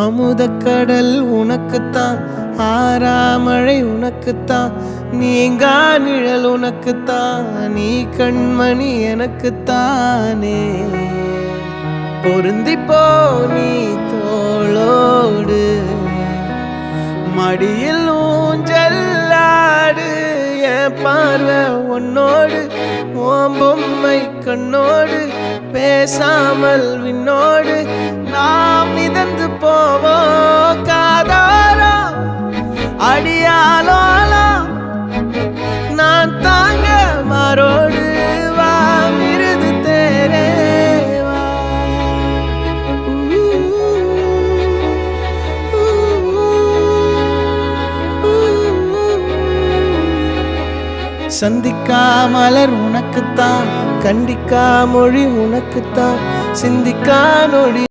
அமுதக்கடல் உனக்குத்தான், ஆறாமழை உனக்குத்தான், நீங்கா நிழல் உனக்குத்தான், நீ கண்மணி எனக்குத்தானே. பொருந்திப்போ நீ தோளோடு, மடியில் ஊஞ்சல்லாடு, என் பார்வை உன்னோடு, ஓம் பொம்மை கண்ணோடு, பேசாமல் விண்ணோடு நாம் மிதந்து போவோம் காதாரா அடியாலோலா, நான் தாங்க மாறோடு வா மிருது தேரேவா. சந்திக்கா மலர் உனக்குத்தான், கண்டிக்கா மொழி உனக்குத்தான், சிந்திக்கா நொடி